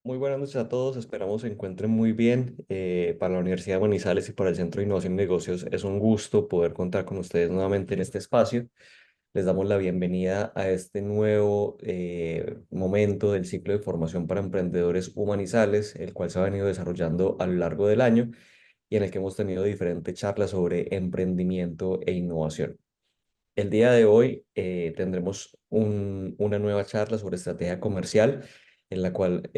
Muy buenas noches a todos, esperamos se encuentren muy bien. Para la Universidad de Manizales y para el Centro de Innovación y Negocios es un gusto poder contar con ustedes nuevamente en este espacio. Les damos la bienvenida a este nuevo momento del ciclo de formación para emprendedores humanizales, el cual se ha venido desarrollando a lo largo del año y en el que hemos tenido diferentes charlas sobre emprendimiento e innovación. El día de hoy tendremos una nueva charla sobre estrategia comercial en la cual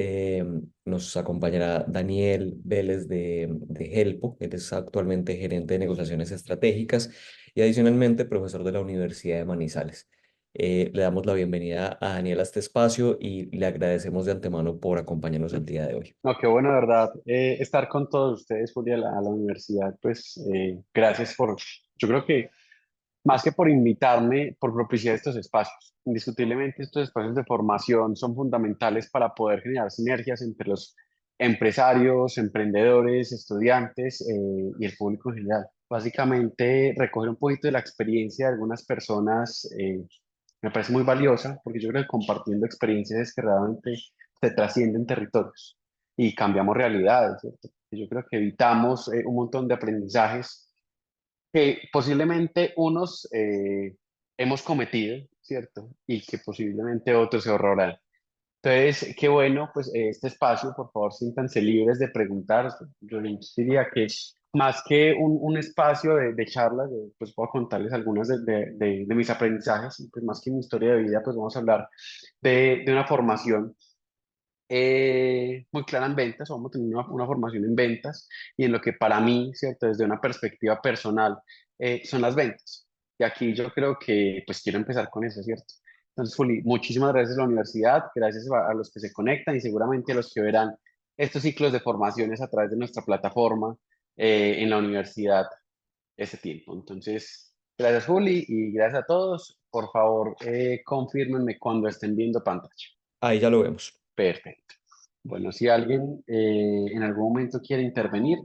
nos acompañará Daniel Vélez de Helpo. Él es actualmente gerente de negociaciones estratégicas y adicionalmente profesor de la Universidad de Manizales. Le damos la bienvenida a Daniel a este espacio y le agradecemos de antemano por acompañarnos el día de hoy. No, qué bueno, de verdad, estar con todos ustedes, Juli, a la universidad. Pues gracias yo creo que más que por invitarme, por propiciar estos espacios. Indiscutiblemente estos espacios de formación son fundamentales para poder generar sinergias entre los empresarios, emprendedores, estudiantes y el público en general. Básicamente, recoger un poquito de la experiencia de algunas personas me parece muy valiosa, porque yo creo que compartiendo experiencias es que realmente se trascienden territorios y cambiamos realidades, ¿cierto? Yo creo que evitamos un montón de aprendizajes que posiblemente unos hemos cometido, ¿cierto? Y que posiblemente otros se ahorrarán. Entonces, qué bueno, pues este espacio, por favor, siéntanse libres de preguntar. Yo diría que más que un espacio de charlas, pues puedo contarles algunas de mis aprendizajes, y pues más que mi historia de vida, pues vamos a hablar de una formación muy clara en ventas, vamos a tener una formación en ventas y en lo que para mí, ¿cierto? Desde una perspectiva personal, son las ventas. Y aquí yo creo que pues quiero empezar con eso, ¿cierto? Entonces, Juli, muchísimas gracias a la universidad, gracias a los que se conectan y seguramente a los que verán estos ciclos de formaciones a través de nuestra plataforma en la universidad ese tiempo. Entonces, gracias, Juli, y gracias a todos. Por favor, confírmenme cuando estén viendo pantalla. Ahí ya lo vemos. Perfecto. Bueno, si alguien en algún momento quiere intervenir,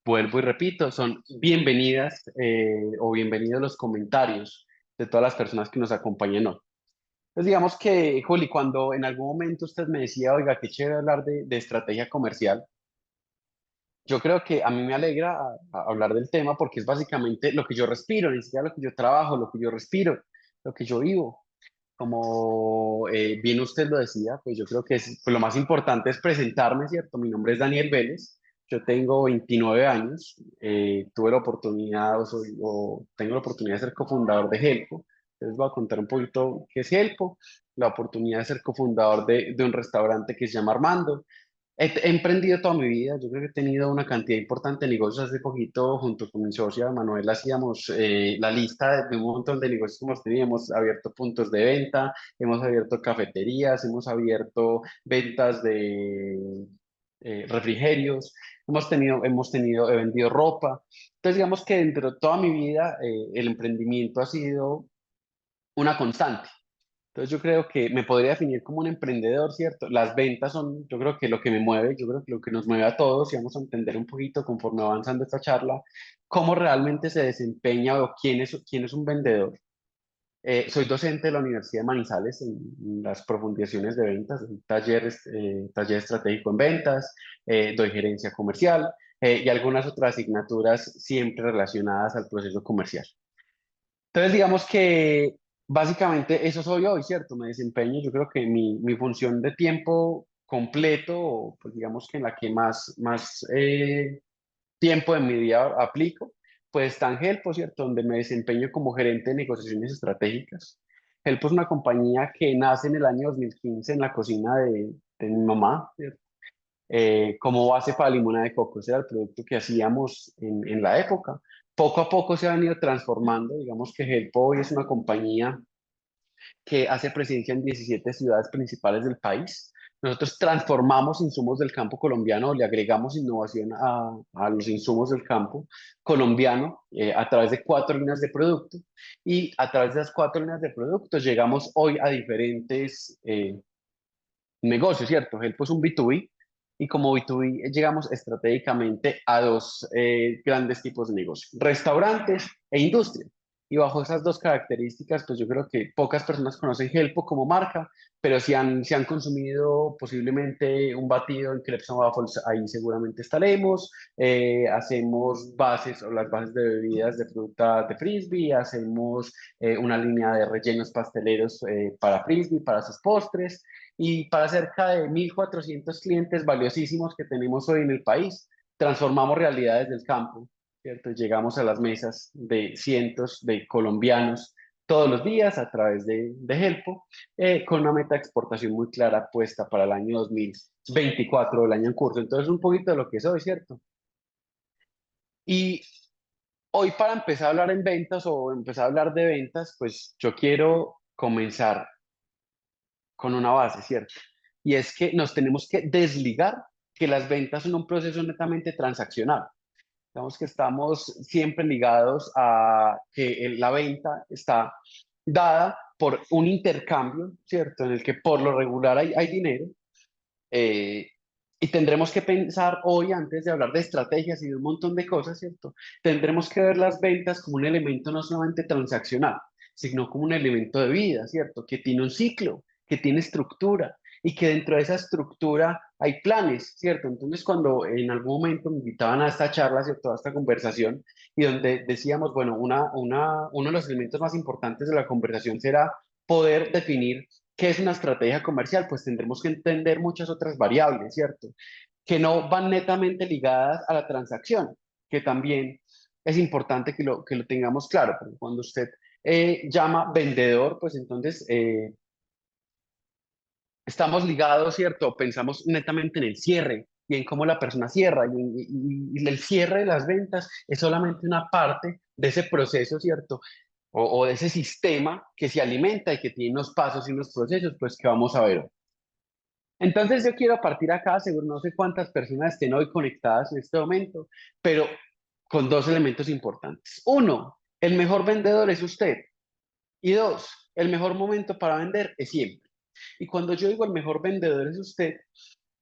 vuelvo y repito, son bienvenidas o bienvenidos los comentarios de todas las personas que nos acompañan hoy. Pues digamos que, Juli, cuando en algún momento usted me decía, oiga, qué chévere hablar de estrategia comercial, yo creo que a mí me alegra hablar del tema porque es básicamente lo que yo respiro, ni siquiera lo que yo trabajo, lo que yo respiro, lo que yo vivo. Como bien usted lo decía, pues yo creo que pues lo más importante es presentarme, ¿cierto? Mi nombre es Daniel Vélez, yo tengo 29 años, tuve la oportunidad o tengo la oportunidad de ser cofundador de Helpo. Les voy a contar un poquito qué es Helpo, la oportunidad de ser cofundador de un restaurante que se llama Armando. He emprendido toda mi vida, yo creo que he tenido una cantidad importante de negocios. Hace poquito, junto con mi socia Manuel, hacíamos la lista de un montón de negocios que hemos tenido. Hemos abierto puntos de venta, hemos abierto cafeterías, hemos abierto ventas de refrigerios, he vendido ropa. Entonces, digamos que dentro de toda mi vida, el emprendimiento ha sido una constante. Entonces yo creo que me podría definir como un emprendedor, ¿cierto? Las ventas son, yo creo que lo que me mueve, yo creo que lo que nos mueve a todos, y vamos a entender un poquito conforme avanzando esta charla, cómo realmente se desempeña o quién es un vendedor. Soy docente de la Universidad de Manizales en las profundizaciones de ventas, en taller estratégico en ventas, doy gerencia comercial y algunas otras asignaturas siempre relacionadas al proceso comercial. Entonces, digamos que básicamente eso soy hoy, ¿cierto? Me desempeño, yo creo que mi función de tiempo completo, o pues digamos que en la que más tiempo de mi día aplico, pues está en Helpo, ¿cierto? Donde me desempeño como gerente de negociaciones estratégicas. Helpo es una compañía que nace en el año 2015 en la cocina de mi mamá, ¿cierto? Como base para limonada de coco. Ese era el producto que hacíamos en la época. Poco a poco se ha venido transformando. Digamos que Helpo hoy es una compañía que hace presencia en 17 ciudades principales del país. Nosotros transformamos insumos del campo colombiano, le agregamos innovación a los insumos del campo colombiano a través de 4 líneas de producto, y a través de esas 4 líneas de productos llegamos hoy a diferentes negocios, ¿cierto? Helpo es un B2B, y como B2B llegamos estratégicamente a dos grandes tipos de negocios: restaurantes e industria. Y bajo esas dos características, pues yo creo que pocas personas conocen Helpo como marca, pero si han consumido posiblemente un batido en Crepes and Waffles, ahí seguramente estaremos. Hacemos bases o las bases de bebidas de fruta de Frisbee, hacemos una línea de rellenos pasteleros para Frisbee, para sus postres y para cerca de 1.400 clientes valiosísimos que tenemos hoy en el país. Transformamos realidades del campo, ¿cierto? Llegamos a las mesas de cientos de colombianos todos los días a través de Helpo, con una meta de exportación muy clara puesta para el año 2024, el año en curso. Entonces, un poquito de lo que soy, ¿cierto? Y hoy para empezar a hablar en ventas o empezar a hablar de ventas, pues yo quiero comenzar con una base, ¿cierto? Y es que nos tenemos que desligar que las ventas son un proceso netamente transaccional. Digamos que estamos siempre ligados a que la venta está dada por un intercambio, ¿cierto? En el que por lo regular hay dinero. eh, y tendremos que pensar hoy, antes de hablar de estrategias y de un montón de cosas, ¿cierto? Tendremos que ver las ventas como un elemento no solamente transaccional, sino como un elemento de vida, ¿cierto? Que tiene un ciclo, que tiene estructura y que dentro de esa estructura hay planes, ¿cierto? Entonces, cuando en algún momento me invitaban a esta charla, ¿cierto? A esta conversación, y donde decíamos, bueno, uno de los elementos más importantes de la conversación será poder definir qué es una estrategia comercial, pues tendremos que entender muchas otras variables, ¿cierto? Que no van netamente ligadas a la transacción, que también es importante que lo tengamos claro, porque cuando usted llama vendedor, pues entonces estamos ligados, ¿cierto? Pensamos netamente en el cierre y en cómo la persona cierra, y el cierre de las ventas es solamente una parte de ese proceso, ¿cierto? O de ese sistema que se alimenta y que tiene unos pasos y unos procesos, pues que vamos a ver. Entonces yo quiero partir acá, seguro no sé cuántas personas estén hoy conectadas en este momento, pero con dos elementos importantes. Uno, el mejor vendedor es usted. Y dos, el mejor momento para vender es siempre. Y cuando yo digo el mejor vendedor es usted,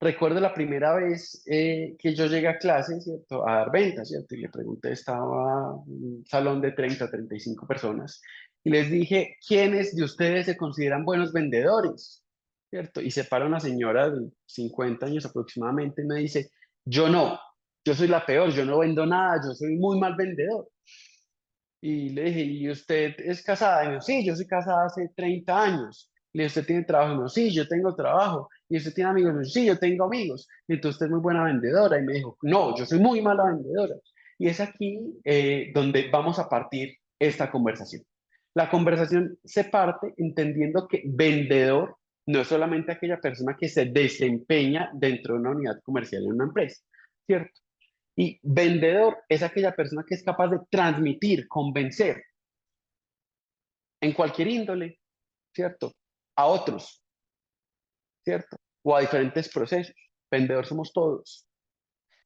recuerdo la primera vez que yo llegué a clase, ¿cierto? A dar ventas, ¿cierto? Y le pregunté, estaba un salón de 30, 35 personas, y les dije, ¿quiénes de ustedes se consideran buenos vendedores? ¿Cierto? Y se para una señora de 50 años aproximadamente y me dice, yo no, yo soy la peor, yo no vendo nada, yo soy muy mal vendedor. Y le dije, ¿y usted es casada? Y me dijo, sí, yo soy casada hace 30 años. Y le dije, ¿usted tiene trabajo? Y me dijo, sí, yo tengo trabajo. ¿Y usted tiene amigos? Y me dijo, sí, yo tengo amigos. Y entonces usted es muy buena vendedora. Y me dijo, no, yo soy muy mala vendedora. Y es aquí donde vamos a partir esta conversación. La conversación se parte entendiendo que vendedor no es solamente aquella persona que se desempeña dentro de una unidad comercial en una empresa, ¿cierto? Y vendedor es aquella persona que es capaz de transmitir, convencer en cualquier índole, ¿cierto? A otros, ¿cierto? O a diferentes procesos. Vendedor somos todos.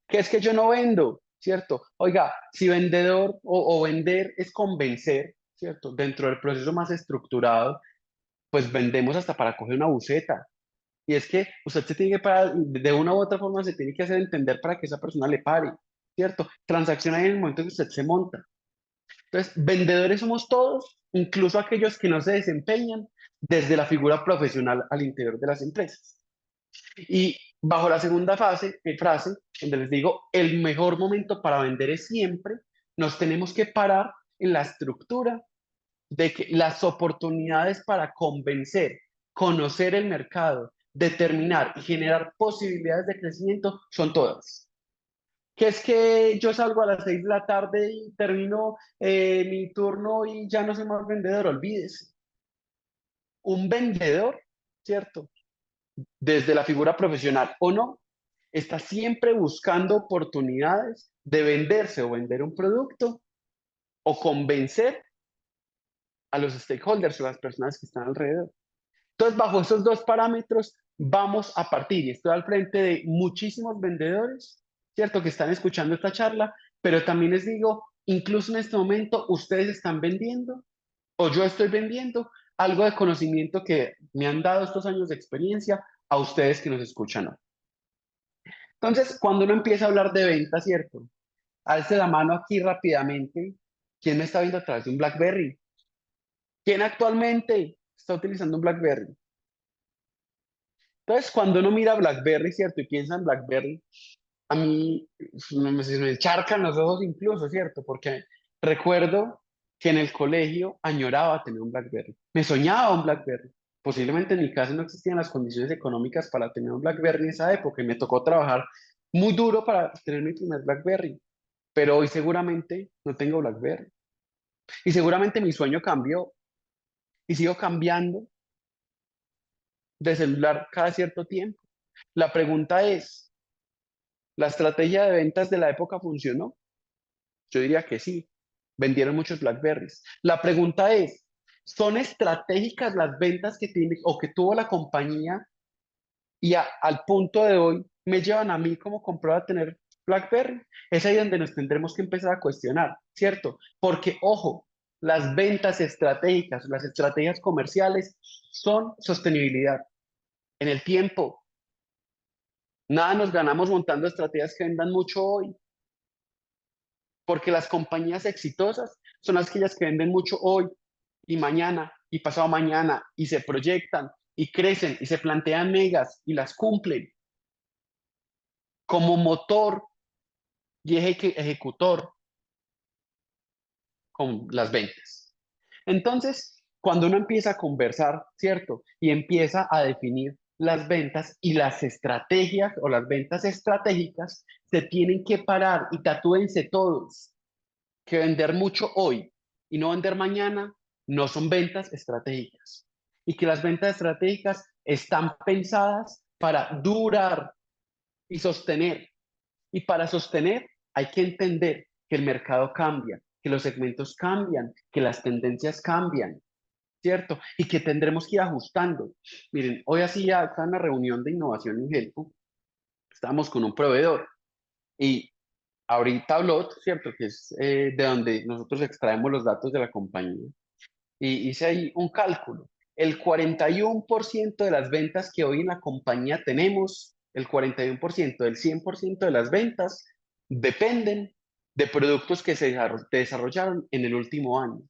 ¿Qué es que yo no vendo? ¿Cierto? Oiga, si vendedor o vender es convencer, ¿cierto? Dentro del proceso más estructurado, pues vendemos hasta para coger una buceta. Y es que usted se tiene que parar, de una u otra forma se tiene que hacer entender para que esa persona le pare, ¿cierto? Transacciona en el momento que usted se monta. Entonces, vendedores somos todos, incluso aquellos que no se desempeñan desde la figura profesional al interior de las empresas. Y bajo la segunda frase, donde les digo, el mejor momento para vender es siempre, nos tenemos que parar en la estructura de que las oportunidades para convencer, conocer el mercado, determinar y generar posibilidades de crecimiento son todas. Que es que yo salgo a las 6 de la tarde y termino mi turno y ya no soy más vendedor, olvídese. Un vendedor, ¿cierto? Desde la figura profesional o no, está siempre buscando oportunidades de venderse o vender un producto o convencer a los stakeholders o las personas que están alrededor. Entonces, bajo esos dos parámetros, vamos a partir. Y estoy al frente de muchísimos vendedores, ¿cierto? Que están escuchando esta charla, pero también les digo, incluso en este momento, ustedes están vendiendo o yo estoy vendiendo algo de conocimiento que me han dado estos años de experiencia a ustedes que nos escuchan hoy. Entonces, cuando uno empieza a hablar de venta, ¿cierto? Alce la mano aquí rápidamente ¿Quién me está viendo a través de un BlackBerry? ¿Quién actualmente está utilizando un BlackBerry? Entonces, cuando uno mira BlackBerry, ¿cierto? Y piensa en BlackBerry, a mí se me encharcan los ojos incluso, ¿cierto? Porque recuerdo que en el colegio añoraba tener un BlackBerry. Me soñaba un BlackBerry. Posiblemente en mi casa no existían las condiciones económicas para tener un BlackBerry en esa época y me tocó trabajar muy duro para tener mi primer BlackBerry. Pero hoy seguramente no tengo BlackBerry. Y seguramente mi sueño cambió y sigo cambiando de celular cada cierto tiempo. La pregunta es, ¿la estrategia de ventas de la época funcionó? Yo diría que sí. Vendieron muchos Blackberries. La pregunta es, ¿son estratégicas las ventas que tiene o que tuvo la compañía y al punto de hoy me llevan a mí como comprador a tener BlackBerry? Es ahí donde nos tendremos que empezar a cuestionar, ¿cierto? Porque, ojo, las ventas estratégicas, las estrategias comerciales son sostenibilidad en el tiempo. Nada nos ganamos montando estrategias que vendan mucho hoy, porque las compañías exitosas son aquellas que venden mucho hoy y mañana y pasado mañana y se proyectan y crecen y se plantean megas y las cumplen como motor y ejecutor con las ventas. Entonces, cuando uno empieza a conversar, ¿cierto? Y empieza a definir las ventas y las estrategias o las ventas estratégicas, se tienen que parar y tatúense todos que vender mucho hoy y no vender mañana no son ventas estratégicas. Y que las ventas estratégicas están pensadas para durar y sostener. Y para sostener hay que entender que el mercado cambia, que los segmentos cambian, que las tendencias cambian, ¿cierto? Y que tendremos que ir ajustando. Miren, hoy así acá en la reunión de innovación en Helpo, estábamos con un proveedor y ahorita Tablot, ¿cierto? Que es de donde nosotros extraemos los datos de la compañía. Y hice ahí un cálculo. El 41% de las ventas que hoy en la compañía tenemos, el 41% del 100% de las ventas, dependen de productos que se desarrollaron en el último año.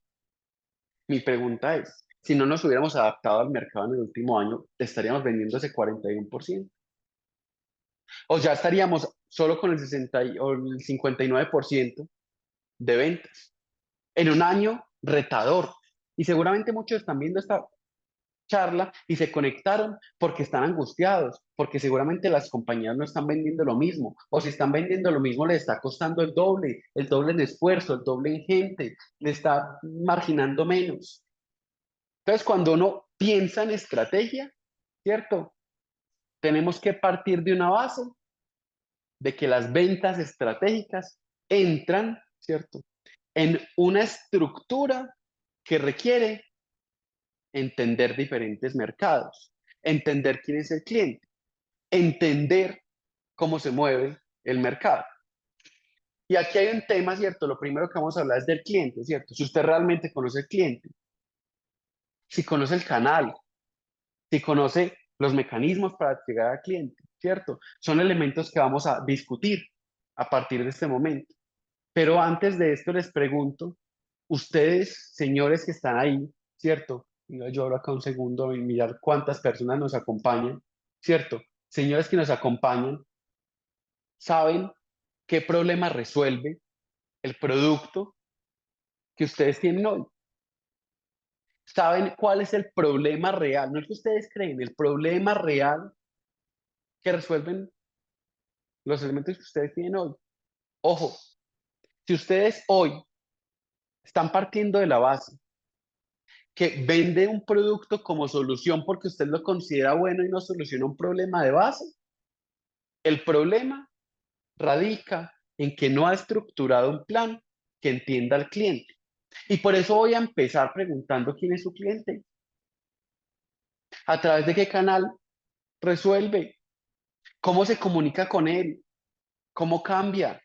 Mi pregunta es, si no nos hubiéramos adaptado al mercado en el último año, estaríamos vendiendo ese 41%. O ya estaríamos solo con el 60 o el 59% de ventas en un año retador. Y seguramente muchos están viendo esta charla y se conectaron porque están angustiados, porque seguramente las compañías no están vendiendo lo mismo, o si están vendiendo lo mismo, les está costando el doble en esfuerzo, el doble en gente, le está marginando menos. Entonces, cuando uno piensa en estrategia, ¿cierto? Tenemos que partir de una base de que las ventas estratégicas entran, ¿cierto? En una estructura que requiere entender diferentes mercados, entender quién es el cliente, entender cómo se mueve el mercado. Y aquí hay un tema, ¿cierto? Lo primero que vamos a hablar es del cliente, ¿cierto? Si usted realmente conoce el cliente, si conoce el canal, si conoce los mecanismos para llegar al cliente, ¿cierto? Son elementos que vamos a discutir a partir de este momento. Pero antes de esto les pregunto, ustedes, señores que están ahí, ¿cierto? Yo hablo acá un segundo y mirar cuántas personas nos acompañan, ¿cierto? Señores que nos acompañan, ¿saben qué problema resuelve el producto que ustedes tienen hoy? ¿Saben cuál es el problema real? No es que ustedes creen, el problema real que resuelven los elementos que ustedes tienen hoy. Ojo, si ustedes hoy están partiendo de la base que vende un producto como solución porque usted lo considera bueno y no soluciona un problema de base, el problema radica en que no ha estructurado un plan que entienda al cliente. Y por eso voy a empezar preguntando quién es su cliente, a través de qué canal resuelve, cómo se comunica con él, cómo cambia,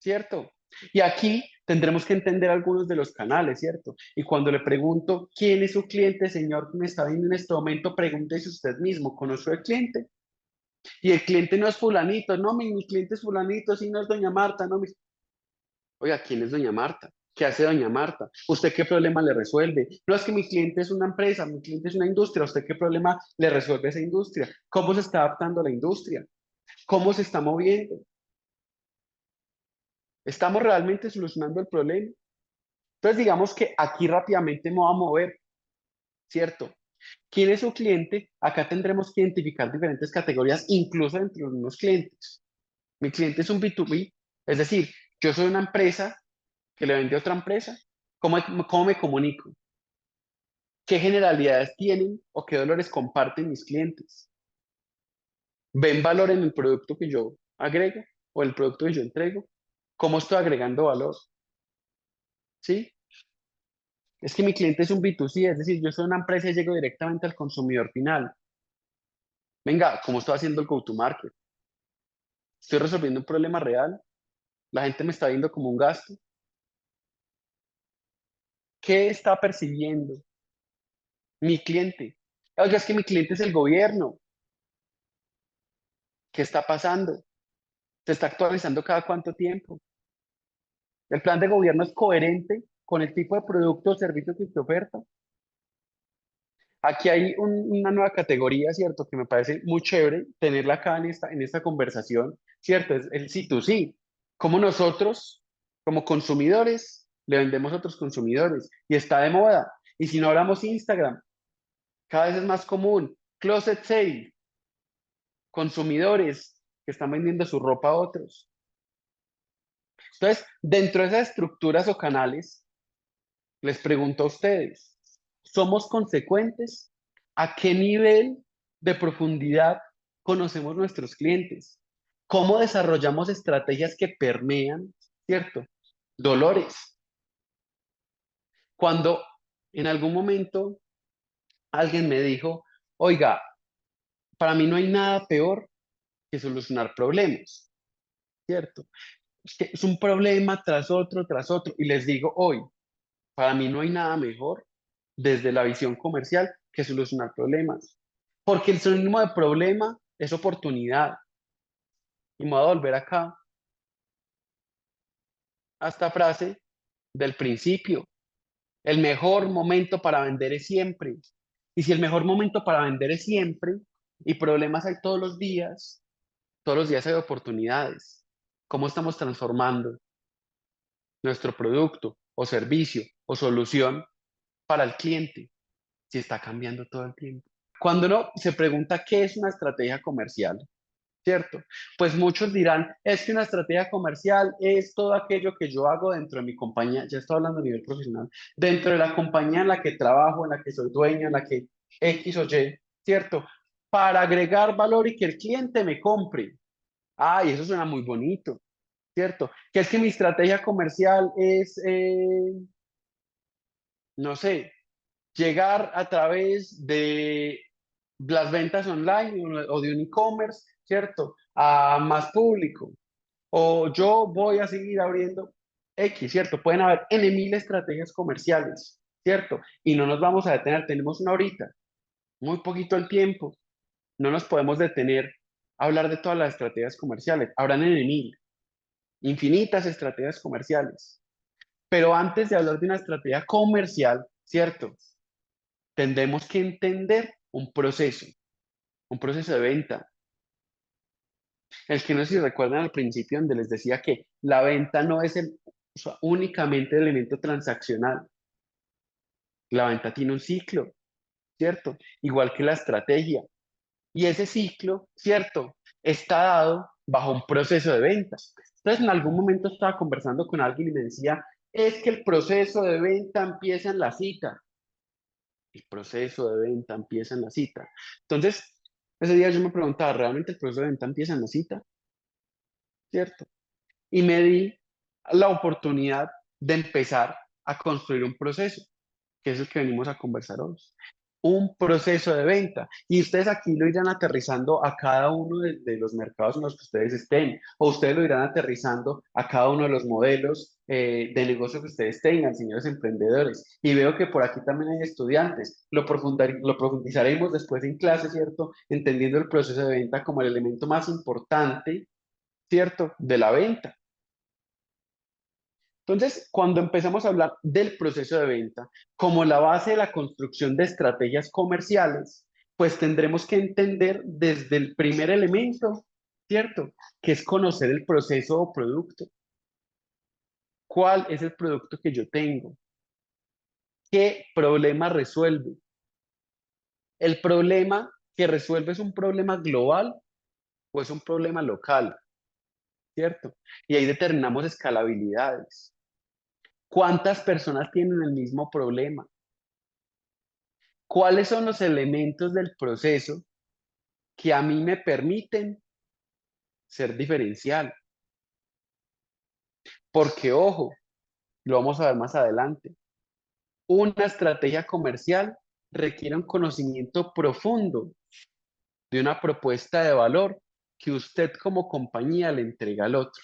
¿cierto? Y aquí tendremos que entender algunos de los canales, ¿cierto? Y cuando le pregunto quién es su cliente, señor, que me está viendo en este momento, pregúntese usted mismo, ¿conoce el cliente? Y el cliente no es fulanito, no, mi cliente es fulanito, si no es doña Marta, no, Oiga, ¿quién es doña Marta? ¿Qué hace doña Marta? ¿Usted qué problema le resuelve? No es que mi cliente es una empresa, mi cliente es una industria. ¿Usted qué problema le resuelve a esa industria? ¿Cómo se está adaptando a la industria? ¿Cómo se está moviendo? ¿Estamos realmente solucionando el problema? Entonces, digamos que aquí rápidamente me voy a mover, ¿cierto? ¿Quién es su cliente? Acá tendremos que identificar diferentes categorías, incluso entre los mismos clientes. Mi cliente es un B2B, es decir, yo soy una empresa que le vende a otra empresa. ¿Cómo me comunico? ¿Qué generalidades tienen o qué dolores comparten mis clientes? ¿Ven valor en el producto que yo agrego o el producto que yo entrego? ¿Cómo estoy agregando valor? ¿Sí? Es que mi cliente es un B2C, es decir, yo soy una empresa y llego directamente al consumidor final. Venga, ¿cómo estoy haciendo el go-to-market? ¿Estoy resolviendo un problema real? ¿La gente me está viendo como un gasto? ¿Qué está percibiendo mi cliente? Oiga, es que mi cliente es el gobierno. ¿Qué está pasando? ¿Se está actualizando cada cuánto tiempo? ¿El plan de gobierno es coherente con el tipo de producto o servicio que usted oferta? Aquí hay una nueva categoría, ¿cierto? Que me parece muy chévere tenerla acá en esta conversación, ¿cierto? Es el C2C. Como nosotros, como consumidores, le vendemos a otros consumidores y está de moda. Y si no hablamos Instagram, cada vez es más común. Closet sale, consumidores que están vendiendo su ropa a otros. Entonces, dentro de esas estructuras o canales, les pregunto a ustedes, ¿somos consecuentes? ¿A qué nivel de profundidad conocemos nuestros clientes? ¿Cómo desarrollamos estrategias que permean, ¿cierto? Dolores. Cuando en algún momento alguien me dijo, oiga, para mí no hay nada peor que solucionar problemas, ¿cierto? Es que es un problema tras otro. Y les digo hoy, para mí no hay nada mejor desde la visión comercial que solucionar problemas. Porque el sinónimo de problema es oportunidad. Y me voy a volver acá a esta frase del principio. El mejor momento para vender es siempre. Y si el mejor momento para vender es siempre y problemas hay todos los días hay oportunidades. ¿Cómo estamos transformando nuestro producto o servicio o solución para el cliente si está cambiando todo el tiempo? Cuando uno se pregunta qué es una estrategia comercial, ¿cierto? Pues muchos dirán, es que una estrategia comercial es todo aquello que yo hago dentro de mi compañía, ya estoy hablando a nivel profesional, dentro de la compañía en la que trabajo, en la que soy dueño, en la que X o Y, ¿cierto? Para agregar valor y que el cliente me compre. Ay, eso suena muy bonito, ¿cierto? Que es que mi estrategia comercial es, no sé, llegar a través de las ventas online o de un e-commerce, ¿cierto? A más público. O yo voy a seguir abriendo X, ¿cierto? Pueden haber N mil estrategias comerciales, ¿cierto? Y no nos vamos a detener, tenemos una horita, muy poquito el tiempo, no nos podemos detener a hablar de todas las estrategias comerciales, habrán N mil, infinitas estrategias comerciales. Pero antes de hablar de una estrategia comercial, ¿cierto? Tendremos que entender un proceso de venta. El que no sé si recuerdan al principio donde les decía que la venta no es o sea, únicamente el elemento transaccional. La venta tiene un ciclo, ¿cierto? Igual que la estrategia. Y ese ciclo, ¿cierto? Está dado bajo un proceso de ventas. Entonces, en algún momento estaba conversando con alguien y me decía, es que el proceso de venta empieza en la cita. El proceso de venta empieza en la cita. Entonces, ese día yo me preguntaba, ¿realmente el proceso de venta empieza en la cita? ¿Cierto? Y me di la oportunidad de empezar a construir un proceso, que es el que venimos a conversar hoy. Un proceso de venta. Y ustedes aquí lo irán aterrizando a cada uno de los mercados en los que ustedes estén, o ustedes lo irán aterrizando a cada uno de los modelos de negocio que ustedes tengan, señores emprendedores. Y veo que por aquí también hay estudiantes. Lo profundizaremos después en clase, ¿cierto? Entendiendo el proceso de venta como el elemento más importante, ¿cierto? De la venta. Entonces, cuando empezamos a hablar del proceso de venta como la base de la construcción de estrategias comerciales, pues tendremos que entender desde el primer elemento, ¿cierto? Que es conocer el proceso o producto. ¿Cuál es el producto que yo tengo? ¿Qué problema resuelve? ¿El problema que resuelve es un problema global o es un problema local? ¿Cierto? Y ahí determinamos escalabilidades. ¿Cuántas personas tienen el mismo problema? ¿Cuáles son los elementos del proceso que a mí me permiten ser diferencial? Porque, ojo, lo vamos a ver más adelante, una estrategia comercial requiere un conocimiento profundo de una propuesta de valor que usted como compañía le entrega al otro.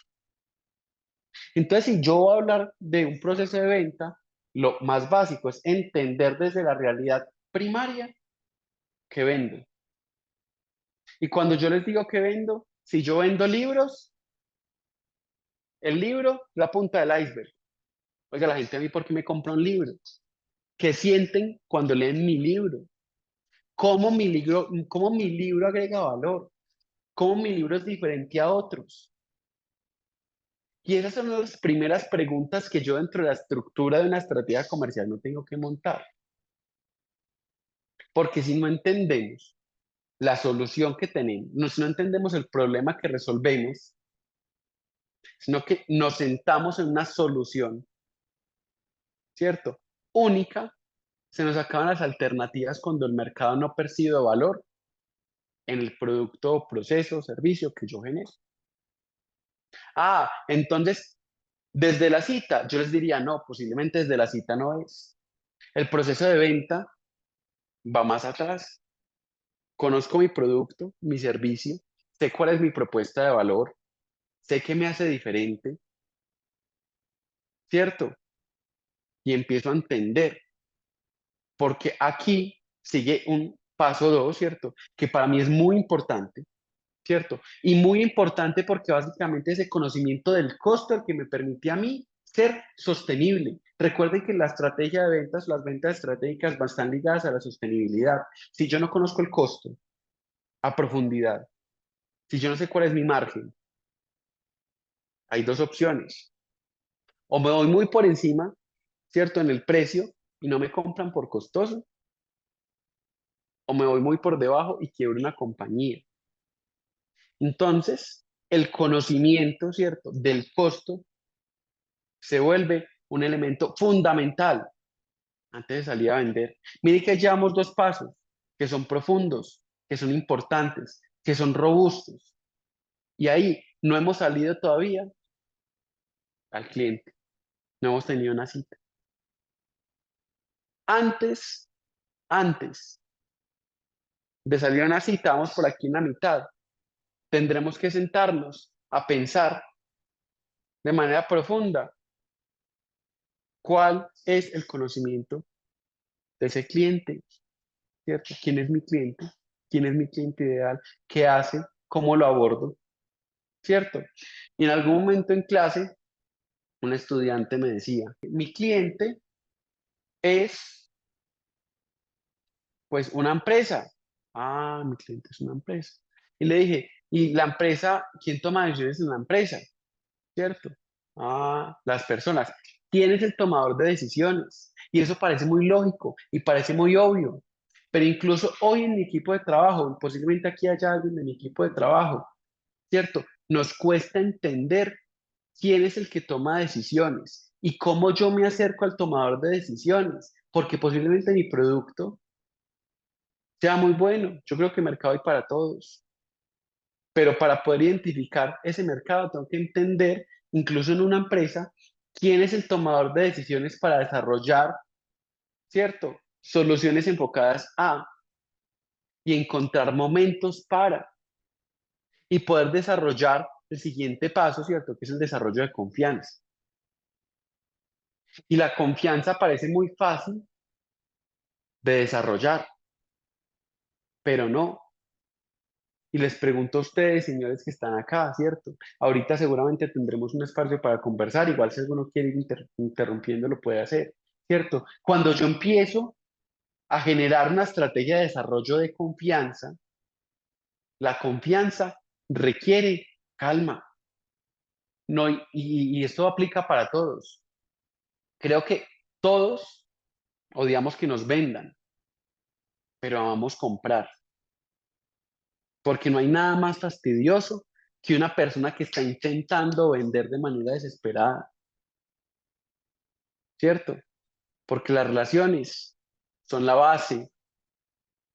Entonces, si yo voy a hablar de un proceso de venta, lo más básico es entender desde la realidad primaria que vendo. Y cuando yo les digo que vendo, si yo vendo libros, el libro es la punta del iceberg. Oiga, la gente a mí, ¿por qué me compra un libro? ¿Qué sienten cuando leen mi libro? Cómo mi libro agrega valor? ¿Cómo mi libro es diferente a otros? Y esas son las primeras preguntas que yo dentro de la estructura de una estrategia comercial no tengo que montar. Porque si no entendemos la solución que tenemos, si no entendemos el problema que resolvemos, sino que nos sentamos en una solución, ¿cierto? Única, se nos acaban las alternativas cuando el mercado no percibe valor en el producto, proceso, servicio que yo genero. Ah, entonces, desde la cita, yo les diría, no, posiblemente desde la cita no es. El proceso de venta va más atrás. Conozco mi producto, mi servicio, sé cuál es mi propuesta de valor, sé qué me hace diferente, ¿cierto? Y empiezo a entender, porque aquí sigue un paso dos, ¿cierto? Que para mí es muy importante, ¿cierto? Y muy importante porque básicamente es el conocimiento del costo el que me permite a mí ser sostenible. Recuerden que la estrategia de ventas, las ventas estratégicas están ligadas a la sostenibilidad. Si yo no conozco el costo a profundidad, si yo no sé cuál es mi margen, hay dos opciones. O me voy muy por encima, ¿cierto? En el precio y no me compran por costoso, o me voy muy por debajo y quiebro una compañía. Entonces, el conocimiento, ¿cierto? Del costo se vuelve un elemento fundamental antes de salir a vender. Mire que llevamos dos pasos que son profundos, que son importantes, que son robustos. Y ahí no hemos salido todavía al cliente, no hemos tenido una cita. Antes, antes de salir a una cita, vamos por aquí en la mitad. Tendremos que sentarnos a pensar de manera profunda cuál es el conocimiento de ese cliente, ¿cierto? ¿Quién es mi cliente? ¿Quién es mi cliente ideal? ¿Qué hace? ¿Cómo lo abordo? ¿Cierto? Y en algún momento en clase, un estudiante me decía, mi cliente es pues una empresa. Ah, mi cliente es una empresa. Y le dije, ¿y la empresa, quién toma decisiones en la empresa? ¿Cierto? Ah, las personas. ¿Quién es el tomador de decisiones? Y eso parece muy lógico y parece muy obvio. Pero incluso hoy en mi equipo de trabajo, posiblemente aquí haya alguien de mi equipo de trabajo, ¿cierto? Nos cuesta entender quién es el que toma decisiones y cómo yo me acerco al tomador de decisiones, porque posiblemente mi producto sea muy bueno. Yo creo que mercado hay para todos, pero para poder identificar ese mercado tengo que entender, incluso en una empresa, quién es el tomador de decisiones para desarrollar, ¿cierto? Soluciones enfocadas a y encontrar momentos para y poder desarrollar el siguiente paso, ¿cierto? Que es el desarrollo de confianza. Y la confianza parece muy fácil de desarrollar, pero no. Y les pregunto a ustedes, señores que están acá, ¿cierto? Ahorita seguramente tendremos un espacio para conversar, igual si alguno quiere ir interrumpiendo lo puede hacer, ¿cierto? Cuando yo empiezo a generar una estrategia de desarrollo de confianza, la confianza requiere calma, no, y esto aplica para todos. Creo que todos odiamos que nos vendan, pero amamos comprar, porque no hay nada más fastidioso que una persona que está intentando vender de manera desesperada, ¿cierto? Porque las relaciones son la base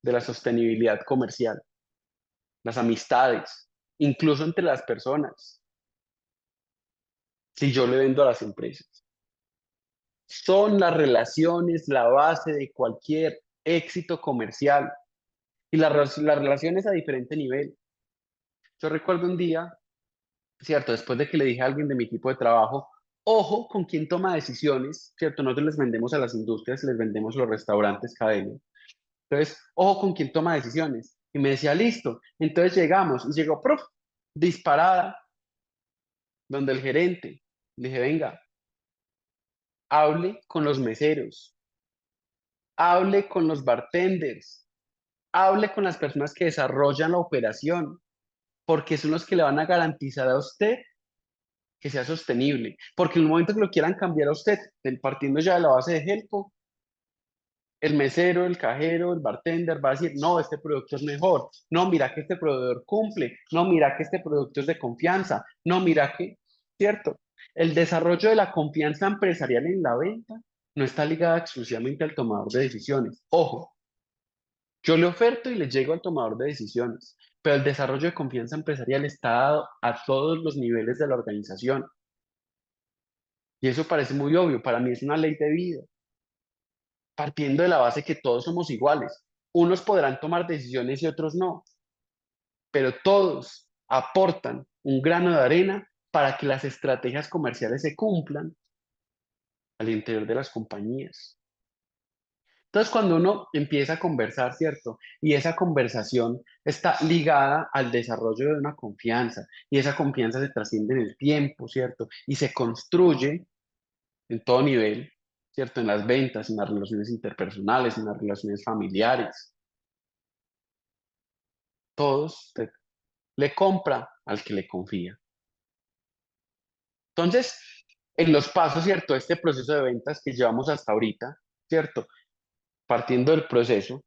de la sostenibilidad comercial, las amistades, incluso entre las personas, si yo le vendo a las empresas. Son las relaciones la base de cualquier éxito comercial y las relaciones a diferente nivel. Yo recuerdo un día, ¿cierto? Después de que le dije a alguien de mi equipo de trabajo, ojo con quién toma decisiones, ¿cierto? Nosotros les vendemos a las industrias, les vendemos a los restaurantes, cadenas. Entonces, ojo con quién toma decisiones. Y me decía, listo. Entonces llegamos y llegó, prof, disparada, donde el gerente. Le dije, venga, hable con los meseros, hable con los bartenders, hable con las personas que desarrollan la operación, porque son los que le van a garantizar a usted que sea sostenible. Porque en el momento que lo quieran cambiar a usted, partiendo ya de la base de Helpo, el mesero, el cajero, el bartender va a decir, no, este producto es mejor, no, mira que este proveedor cumple, no, mira que este producto es de confianza, no, mira que, ¿cierto? El desarrollo de la confianza empresarial en la venta no está ligada exclusivamente al tomador de decisiones. Ojo, yo le oferto y le llego al tomador de decisiones, pero el desarrollo de confianza empresarial está dado a todos los niveles de la organización. Y eso parece muy obvio, para mí es una ley de vida, partiendo de la base que todos somos iguales. Unos podrán tomar decisiones y otros no, pero todos aportan un grano de arena para que las estrategias comerciales se cumplan al interior de las compañías. Entonces, cuando uno empieza a conversar, ¿cierto? Y esa conversación está ligada al desarrollo de una confianza, y esa confianza se trasciende en el tiempo, ¿cierto? Y se construye en todo nivel, ¿cierto? En las ventas, en las relaciones interpersonales, en las relaciones familiares. Todos le compra al que le confía. Entonces, en los pasos, ¿cierto? Este proceso de ventas que llevamos hasta ahorita, ¿cierto? Partiendo del proceso,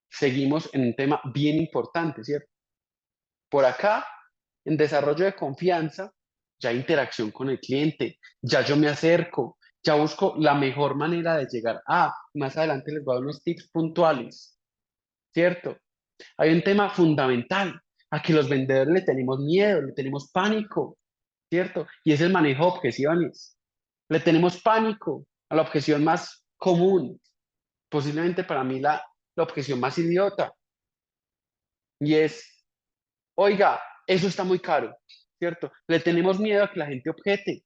seguimos en un tema bien importante, ¿cierto? Por acá, en desarrollo de confianza, ya hay interacción con el cliente, ya yo me acerco, ya busco la mejor manera de llegar. Más adelante les voy a dar unos tips puntuales, ¿cierto? Hay un tema fundamental a que los vendedores le tenemos miedo, le tenemos pánico, ¿cierto? Y es el manejo de objeciones. Le tenemos pánico a la objeción más común, posiblemente para mí la objeción más idiota, y es, oiga, eso está muy caro, ¿cierto? Le tenemos miedo a que la gente objete.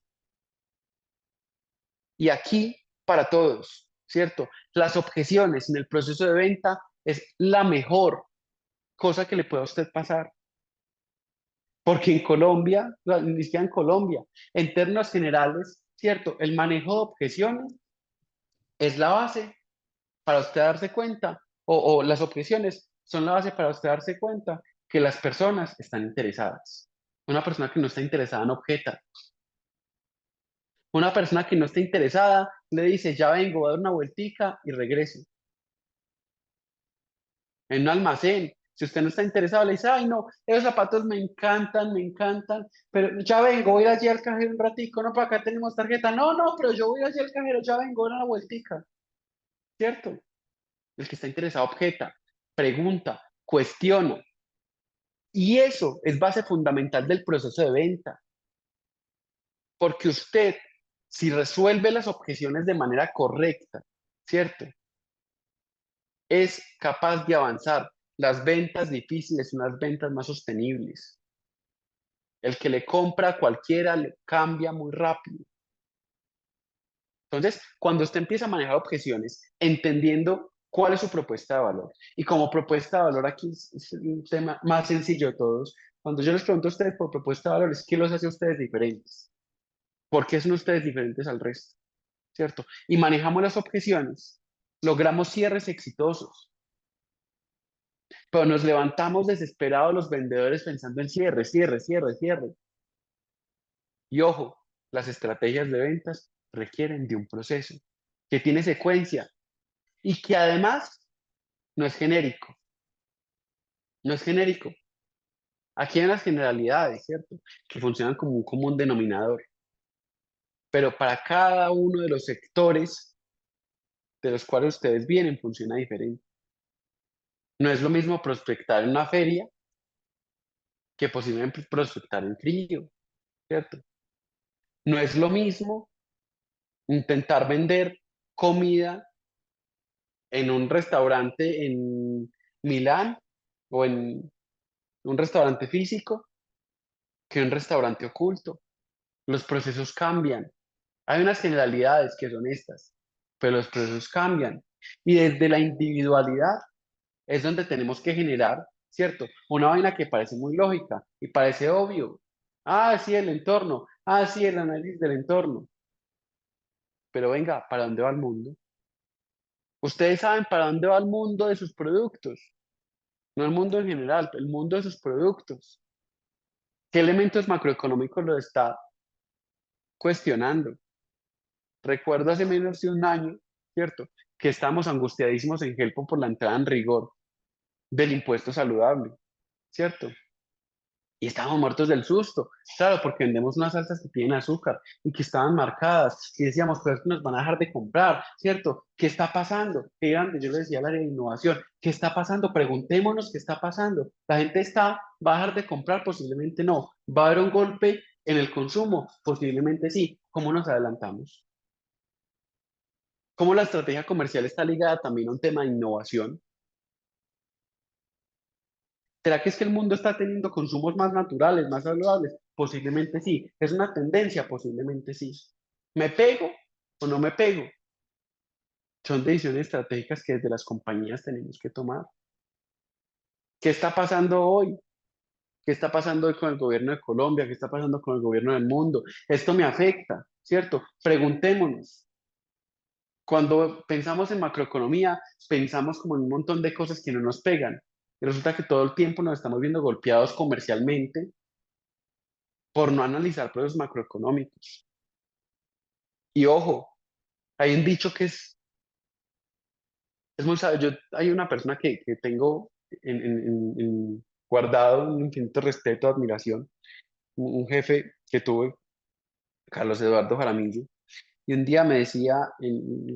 Y aquí, para todos, ¿cierto? Las objeciones en el proceso de venta es la mejor cosa que le pueda a usted pasar. Porque en Colombia, ni siquiera en Colombia, en términos generales, ¿cierto? El manejo de objeciones es la base para usted darse cuenta, o las objeciones son la base para usted darse cuenta que las personas están interesadas. Una persona que no está interesada no objeta. Una persona que no está interesada le dice, ya vengo, voy a dar una vueltica y regreso. En un almacén, si usted no está interesado, le dice, ay no, esos zapatos me encantan, pero ya vengo, voy a ir allí al cajero un ratico, no, para acá tenemos tarjeta. No, no, pero yo voy allí al cajero, ya vengo, voy a dar una vueltica, ¿cierto? El que está interesado objeta, pregunta, cuestiona. Y eso es base fundamental del proceso de venta, porque usted, si resuelve las objeciones de manera correcta, ¿cierto? Es capaz de avanzar. Las ventas difíciles son las ventas más sostenibles. El que le compra a cualquiera le cambia muy rápido. Entonces, cuando usted empieza a manejar objeciones, entendiendo ¿Cuál es su propuesta de valor? Y como propuesta de valor aquí es un tema más sencillo de todos. Cuando yo les pregunto a ustedes por propuesta de valores, ¿qué los hace a ustedes diferentes? ¿Por qué son ustedes diferentes al resto? ¿Cierto? Y manejamos las objeciones, logramos cierres exitosos, pero nos levantamos desesperados los vendedores pensando en cierre, cierre, cierre, cierre. Y ojo, las estrategias de ventas requieren de un proceso que tiene secuencia y que además no es genérico, no es genérico. Aquí hay las generalidades, ¿cierto? Que funcionan como un común denominador, pero para cada uno de los sectores de los cuales ustedes vienen funciona diferente. No es lo mismo prospectar en una feria que posiblemente prospectar en frío, ¿cierto? No es lo mismo intentar vender comida en un restaurante en Milán o en un restaurante físico que un restaurante oculto. Los procesos cambian. Hay unas generalidades que son estas, pero los procesos cambian. Y desde la individualidad es donde tenemos que generar, ¿cierto? Una vaina que parece muy lógica y parece obvio. Ah, sí, el entorno. Ah, sí, el análisis del entorno. Pero venga, ¿para dónde va el mundo? Ustedes saben para dónde va el mundo de sus productos, no el mundo en general, el mundo de sus productos. ¿Qué elementos macroeconómicos lo está cuestionando? Recuerdo hace menos de un año, ¿cierto? Que estábamos angustiadísimos en Helpo por la entrada en rigor del impuesto saludable, ¿cierto? Y estábamos muertos del susto, claro, porque vendemos unas salsas que tienen azúcar y que estaban marcadas y decíamos, pero es que nos van a dejar de comprar, ¿cierto? ¿Qué está pasando? Qué grande, yo le decía al área de innovación, ¿qué está pasando? Preguntémonos qué está pasando. La gente va a dejar de comprar, posiblemente no. ¿Va a haber un golpe en el consumo? Posiblemente sí. ¿Cómo nos adelantamos? ¿Cómo la estrategia comercial está ligada también a un tema de innovación? ¿Será que es que el mundo está teniendo consumos más naturales, más saludables? Posiblemente sí. ¿Es una tendencia? Posiblemente sí. ¿Me pego o no me pego? Son decisiones estratégicas que desde las compañías tenemos que tomar. ¿Qué está pasando hoy? ¿Qué está pasando hoy con el gobierno de Colombia? ¿Qué está pasando con el gobierno del mundo? Esto me afecta, ¿cierto? Preguntémonos. Cuando pensamos en macroeconomía, pensamos como en un montón de cosas que no nos pegan. Y resulta que todo el tiempo nos estamos viendo golpeados comercialmente por no analizar procesos macroeconómicos. Y ojo, hay un dicho que es muy sabio. Hay una persona que tengo guardado un infinito respeto, admiración, un jefe que tuve, Carlos Eduardo Jaramillo, y un día me decía,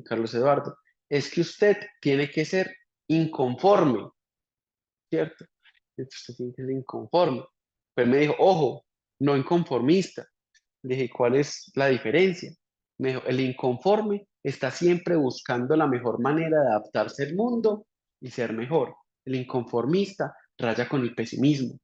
Carlos Eduardo, es que usted tiene que ser inconforme, ¿cierto? Usted tiene que ser inconforme. Pero me dijo, ojo, no inconformista. Le dije, ¿cuál es la diferencia? Me dijo, el inconforme está siempre buscando la mejor manera de adaptarse al mundo y ser mejor. El inconformista raya con el pesimismo.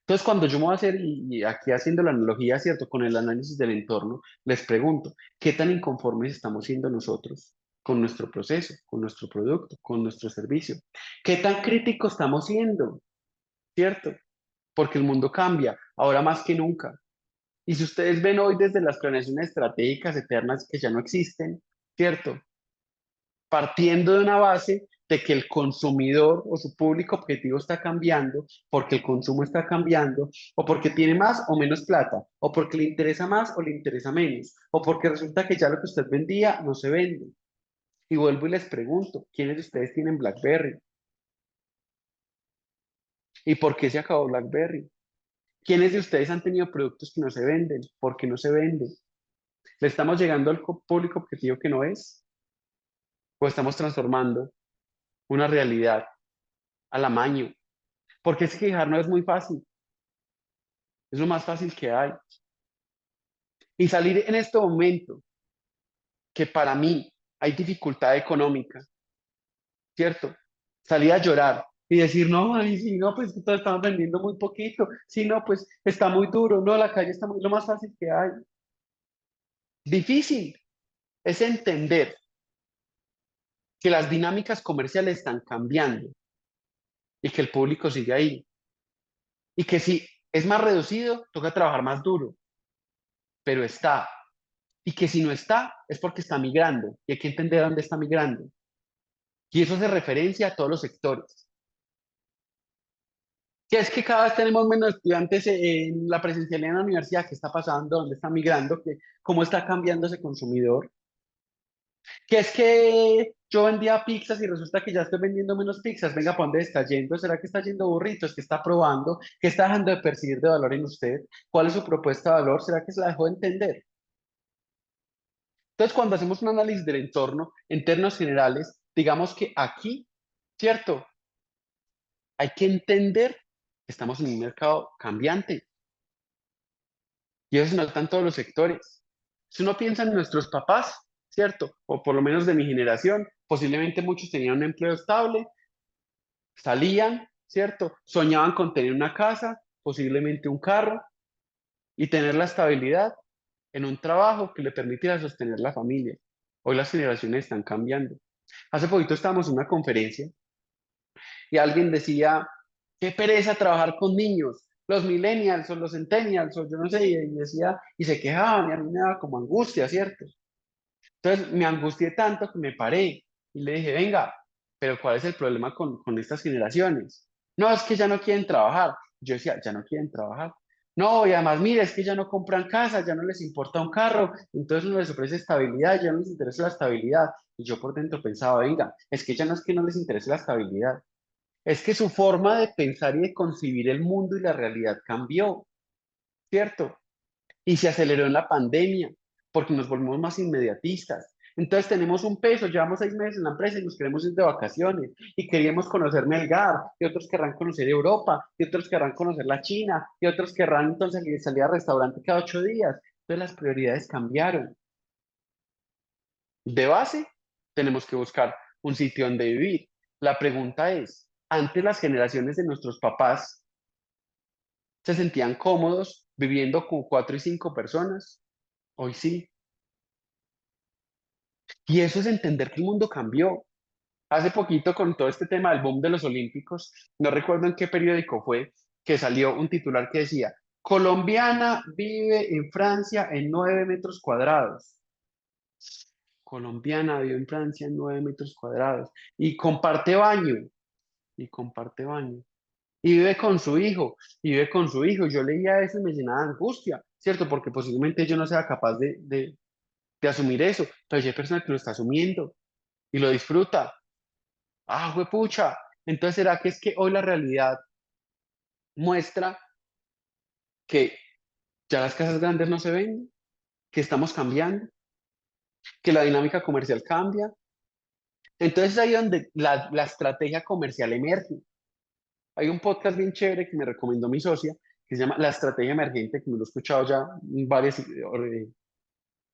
Entonces, cuando yo me voy a hacer, y aquí haciendo la analogía, ¿cierto? Con el análisis del entorno, les pregunto, ¿qué tan inconformes estamos siendo nosotros con nuestro proceso, con nuestro producto, con nuestro servicio? ¿Qué tan críticos estamos siendo? ¿Cierto? Porque el mundo cambia, ahora más que nunca. Y si ustedes ven hoy desde las planeaciones estratégicas eternas que ya no existen, ¿cierto? Partiendo de una base de que el consumidor o su público objetivo está cambiando, porque el consumo está cambiando, o porque tiene más o menos plata, o porque le interesa más o le interesa menos, o porque resulta que ya lo que usted vendía no se vende. Y vuelvo y les pregunto, ¿quiénes de ustedes tienen BlackBerry? ¿Y por qué se acabó BlackBerry? ¿Quiénes de ustedes han tenido productos que no se venden? ¿Por qué no se venden? ¿Le estamos llegando al público objetivo que no es? ¿O estamos transformando una realidad al amaño? Porque es que quejar no es muy fácil, es lo más fácil que hay. Y salir en este momento, que para mí hay dificultad económica, ¿cierto? Salir a llorar y decir, no, ay, sí, no, pues que todos estamos vendiendo muy poquito, sí, no, pues está muy duro, no, la calle está muy, lo más fácil que hay. Difícil es entender que las dinámicas comerciales están cambiando y que el público sigue ahí. Y que si es más reducido, toca trabajar más duro, pero está. Y que si no está, es porque está migrando. Y hay que entender dónde está migrando. Y eso se referencia a todos los sectores. Que es que cada vez tenemos menos estudiantes en la presencialidad en la universidad. ¿Qué está pasando? ¿Dónde está migrando? ¿Cómo está cambiando ese consumidor? Que es que yo vendía pizzas y resulta que ya estoy vendiendo menos pizzas. Venga, ¿para dónde está yendo? ¿Será que está yendo burritos? ¿Qué está probando? ¿Qué está dejando de percibir de valor en usted? ¿Cuál es su propuesta de valor? ¿Será que se la dejó de entender? Entonces, cuando hacemos un análisis del entorno en términos generales, digamos que aquí, ¿cierto? Hay que entender que estamos en un mercado cambiante y eso se nota en todos los sectores. Si uno piensa en nuestros papás, ¿cierto? O por lo menos de mi generación, posiblemente muchos tenían un empleo estable, salían, ¿cierto? Soñaban con tener una casa, posiblemente un carro y tener la estabilidad en un trabajo que le permitiera sostener la familia. Hoy las generaciones están cambiando. Hace poquito estábamos en una conferencia y alguien decía, qué pereza trabajar con niños, los millennials o los centennials o yo no sé, y decía, y se quejaban y a mí me daba como angustia, ¿cierto? Entonces me angustié tanto que me paré y le dije, venga, pero ¿cuál es el problema con estas generaciones? No, es que ya no quieren trabajar. Yo decía, ya no quieren trabajar. No, y además, mire, es que ya no compran casa, ya no les importa un carro, entonces uno les ofrece estabilidad, ya no les interesa la estabilidad. Y yo por dentro pensaba, venga, es que ya no es que no les interese la estabilidad, es que su forma de pensar y de concebir el mundo y la realidad cambió, ¿cierto? Y se aceleró en la pandemia porque nos volvimos más inmediatistas. Entonces tenemos un peso, llevamos 6 meses en la empresa y nos queremos ir de vacaciones y queríamos conocer Melgar, y otros querrán conocer Europa, y otros querrán conocer la China, y otros querrán entonces salir al restaurante cada 8 días. Entonces las prioridades cambiaron. De base, tenemos que buscar un sitio donde vivir. La pregunta es, antes las generaciones de nuestros papás se sentían cómodos viviendo con 4 y 5 personas. Hoy sí. Y eso es entender que el mundo cambió. Hace poquito con todo este tema del boom de los Olímpicos, no recuerdo en qué periódico fue, que salió un titular que decía, colombiana vive en Francia en 9 metros cuadrados. Colombiana vive en Francia en 9 metros cuadrados. Y comparte baño. Y comparte baño. Y vive con su hijo. Y vive con su hijo. Yo leía eso y me llenaba de angustia, ¿cierto? Porque posiblemente yo no sea capaz de asumir eso. Pero hay personas que lo está asumiendo y lo disfruta. Ah, pucha. Entonces, ¿será que es que hoy la realidad muestra que ya las casas grandes no se ven, que estamos cambiando, que la dinámica comercial cambia? Entonces, ahí donde la estrategia comercial emerge. Hay un podcast bien chévere que me recomendó mi socia, que se llama La Estrategia Emergente, que me lo he escuchado ya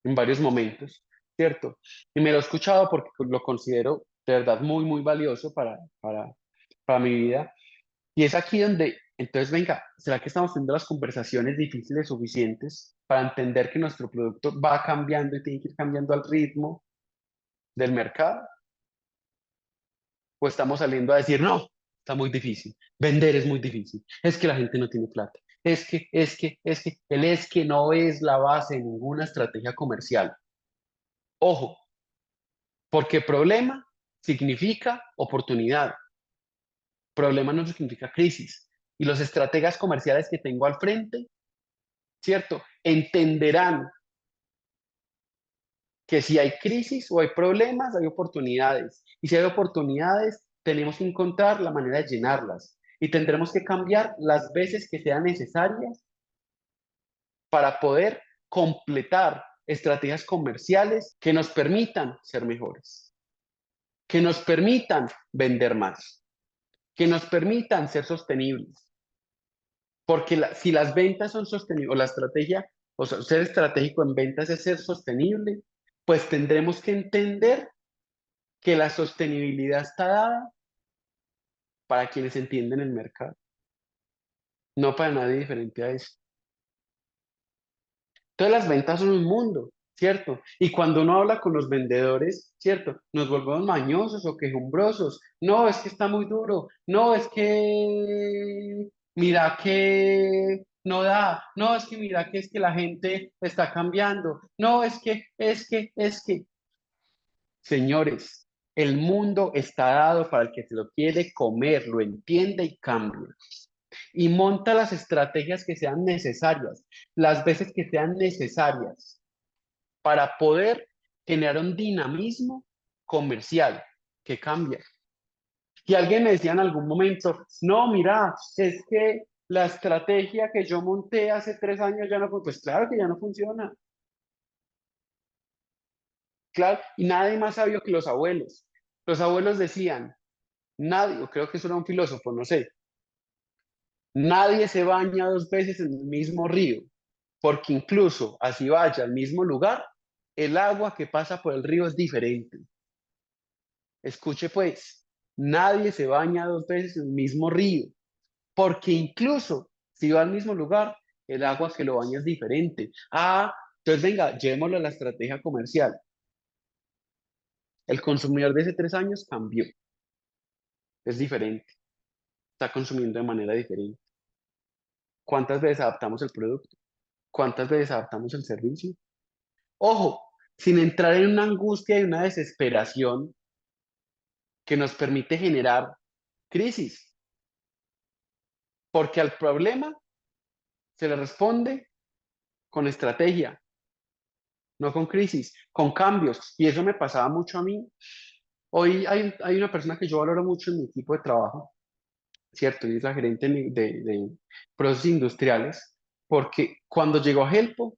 en varios momentos, ¿cierto? Y me lo he escuchado porque lo considero de verdad muy, muy valioso para mi vida. Y es aquí donde, entonces, venga, ¿será que estamos teniendo las conversaciones difíciles suficientes para entender que nuestro producto va cambiando y tiene que ir cambiando al ritmo del mercado? ¿O estamos saliendo a decir, no, está muy difícil, vender es muy difícil, es que la gente no tiene plata, el es que no es la base de ninguna estrategia comercial? Ojo, porque problema significa oportunidad, problema no significa crisis. Y los estrategas comerciales que tengo al frente, ¿cierto? Entenderán que si hay crisis o hay problemas, hay oportunidades. Y si hay oportunidades, tenemos que encontrar la manera de llenarlas. Y tendremos que cambiar las veces que sean necesarias para poder completar estrategias comerciales que nos permitan ser mejores, que nos permitan vender más, que nos permitan ser sostenibles. Porque si las ventas son sostenibles, o la estrategia, o sea, ser estratégico en ventas es ser sostenible, pues tendremos que entender que la sostenibilidad está dada para quienes entienden el mercado, no para nadie diferente a eso. Entonces las ventas son un mundo. ¿cierto? Y cuando uno habla con los vendedores, ¿cierto? Nos volvemos mañosos o quejumbrosos. No, es que está muy duro. No, es que mira que no da. No, es que mira que es que la gente está cambiando. No, es que. Señores, el mundo está dado para el que se lo quiere comer, lo entiende y cambia. Y monta las estrategias que sean necesarias, las veces que sean necesarias para poder generar un dinamismo comercial que cambia. Y alguien me decía en algún momento, no, mira, es que la estrategia que yo monté hace 3 años ya no, pues claro que ya no funciona, claro, y nadie más sabio que los abuelos. Los abuelos decían, nadie, o creo que eso era un filósofo, no sé, nadie se baña 2 veces en el mismo río, porque incluso así vaya al mismo lugar, el agua que pasa por el río es diferente. Escuche pues, nadie se baña 2 veces en el mismo río, porque incluso si va al mismo lugar, el agua que lo baña es diferente. Ah, entonces venga, llevémoslo a la estrategia comercial. El consumidor de hace 3 años cambió, es diferente, está consumiendo de manera diferente. ¿Cuántas veces adaptamos el producto? ¿Cuántas veces adaptamos el servicio? Ojo, sin entrar en una angustia y una desesperación que nos permite generar crisis, porque al problema se le responde con estrategia, no con crisis, con cambios. Y eso me pasaba mucho a mí. Hoy hay una persona que yo valoro mucho en mi equipo de trabajo, ¿cierto? Y es la gerente de procesos industriales, porque cuando llegó a Helpo,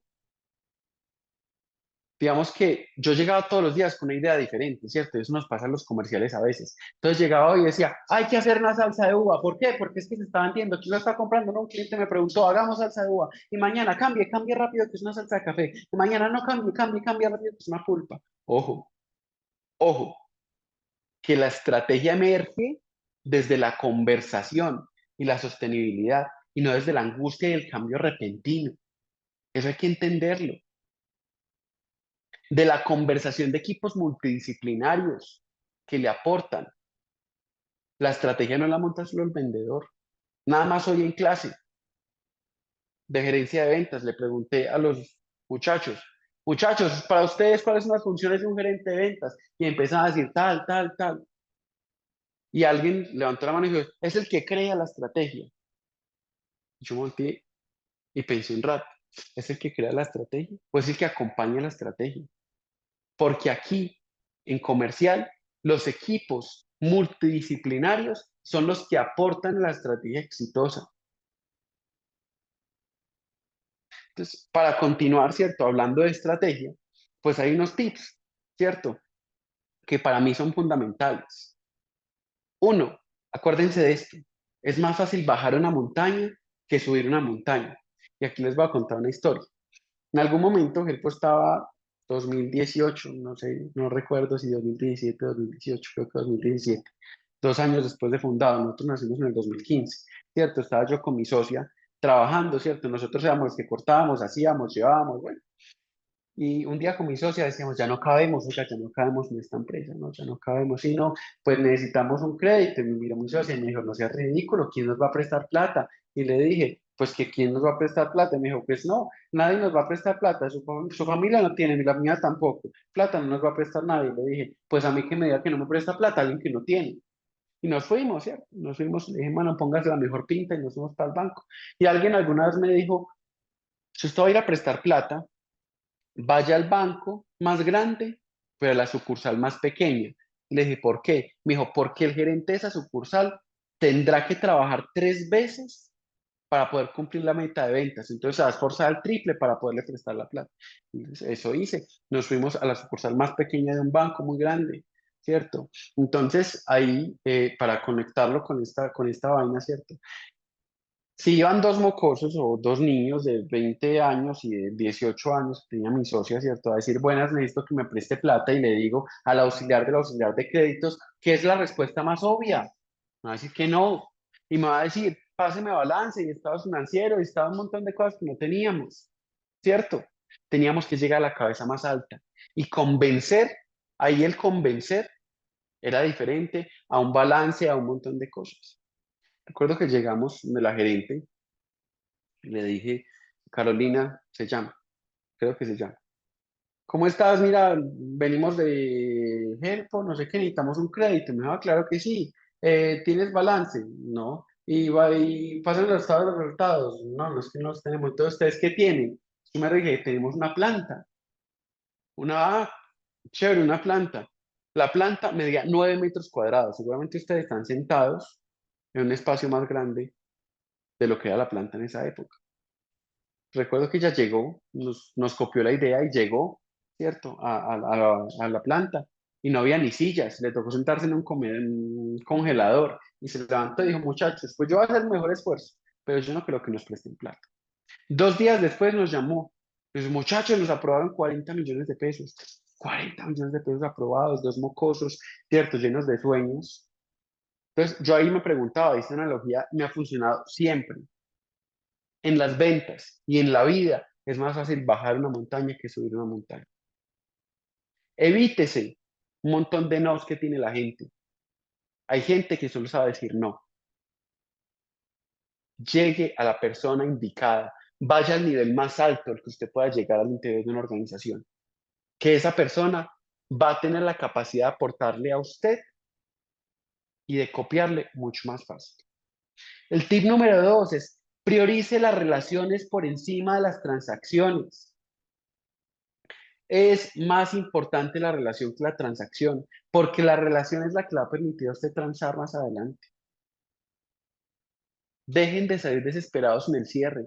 digamos que yo llegaba todos los días con una idea diferente, ¿cierto? Eso nos pasa en los comerciales a veces. Entonces llegaba y decía, hay que hacer una salsa de uva. ¿Por qué? Porque es que se está vendiendo. ¿Quién lo está comprando? No, un cliente me preguntó, hagamos salsa de uva. Y mañana cambie rápido que es una salsa de café. Y mañana no cambie rápido que es una pulpa. Ojo, ojo, que la estrategia emerge desde la conversación y la sostenibilidad y no desde la angustia y el cambio repentino. Eso hay que entenderlo. De la conversación de equipos multidisciplinarios que le aportan. La estrategia no la monta solo el vendedor. Nada más hoy en clase de gerencia de ventas le pregunté a los muchachos, muchachos, para ustedes, ¿cuáles son las funciones de un gerente de ventas? Y empezaban a decir tal, tal, tal. Y alguien levantó la mano y dijo, es el que crea la estrategia. Yo volteé y pensé un rato, ¿es el que crea la estrategia? ¿O es el que acompaña la estrategia? Porque aquí, en comercial, los equipos multidisciplinarios son los que aportan la estrategia exitosa. Entonces, para continuar, ¿cierto? Hablando de estrategia, pues hay unos tips, ¿cierto? Que para mí son fundamentales. Uno, acuérdense de esto, es más fácil bajar una montaña que subir una montaña. Y aquí les voy a contar una historia. En algún momento, Helpo estaba 2018, no sé, no recuerdo si 2017 o 2018, creo que 2017, 2 años después de fundado, nosotros nacimos en el 2015, ¿cierto? Estaba yo con mi socia trabajando, ¿cierto? Nosotros éramos los que cortábamos, hacíamos, llevábamos, bueno. Y un día con mi socia decíamos, ya no cabemos, oiga, ya no cabemos en esta empresa, ¿no? Ya no cabemos, y no, pues necesitamos un crédito. Y me miró mi socia y me dijo, no seas ridículo, ¿quién nos va a prestar plata? Y le dije, pues que quién nos va a prestar plata. Y me dijo, pues no, nadie nos va a prestar plata, su familia no tiene, ni la mía tampoco. Plata no nos va a prestar nadie. Y le dije, pues a mí que me diga que no me presta plata, alguien que no tiene. Y nos fuimos, ¿cierto? Nos fuimos, le dije, bueno, póngase la mejor pinta y nos fuimos para el banco. Y alguien alguna vez me dijo, si usted va a ir a prestar plata, vaya al banco más grande, pero a la sucursal más pequeña. Le dije, ¿por qué? Me dijo, porque el gerente de esa sucursal tendrá que trabajar 3 veces para poder cumplir la meta de ventas. Entonces se va a esforzar al triple para poderle prestar la plata. Entonces, eso hice. Nos fuimos a la sucursal más pequeña de un banco muy grande, ¿cierto? Entonces ahí, para conectarlo con esta vaina, ¿cierto? Si iban dos mocosos o dos niños de 20 años y de 18 años, tenía mi socia, ¿cierto? A decir, buenas, necesito que me preste plata y le digo al auxiliar del auxiliar de créditos, ¿qué es la respuesta más obvia? Me va a decir que no. Y me va a decir, páseme balance y estados financieros y estaba un montón de cosas que no teníamos, ¿cierto? Teníamos que llegar a la cabeza más alta y convencer, ahí el convencer era diferente a un balance, a un montón de cosas. Recuerdo que llegamos de la gerente y le dije, Carolina, se llama, creo que se llama. ¿Cómo estás? Mira, venimos de Helpo, no sé qué, necesitamos un crédito. Me dijo, "Ah, claro que sí. ¿Tienes balance? No. Y pasan los estados de los resultados. No, no es que no los tenemos. Entonces, ¿ustedes qué tienen? Yo me dije, tenemos una planta. Una, chévere, una planta. La planta medía 9 metros cuadrados. Seguramente ustedes están sentados en un espacio más grande de lo que era la planta en esa época. Recuerdo que ella llegó, nos copió la idea y llegó, ¿cierto?, a la planta. Y no había ni sillas, le tocó sentarse en un congelador. Y se levantó y dijo, muchachos, pues yo voy a hacer el mejor esfuerzo, pero yo no creo que nos presten plata. 2 días después nos llamó. Los muchachos nos aprobaron 40 millones de pesos. 40 millones de pesos aprobados, dos mocosos, ¿cierto?, llenos de sueños. Entonces, yo ahí me preguntaba, esta analogía me ha funcionado siempre. En las ventas y en la vida es más fácil bajar una montaña que subir una montaña. Evítese un montón de nos que tiene la gente. Hay gente que solo sabe decir no. Llegue a la persona indicada. Vaya al nivel más alto al que usted pueda llegar al interior de una organización. Que esa persona va a tener la capacidad de aportarle a usted y de copiarle mucho más fácil. El tip número 2 es priorice las relaciones por encima de las transacciones. Es más importante la relación que la transacción, porque la relación es la que le va a permitir a usted transar más adelante. Dejen de salir desesperados en el cierre.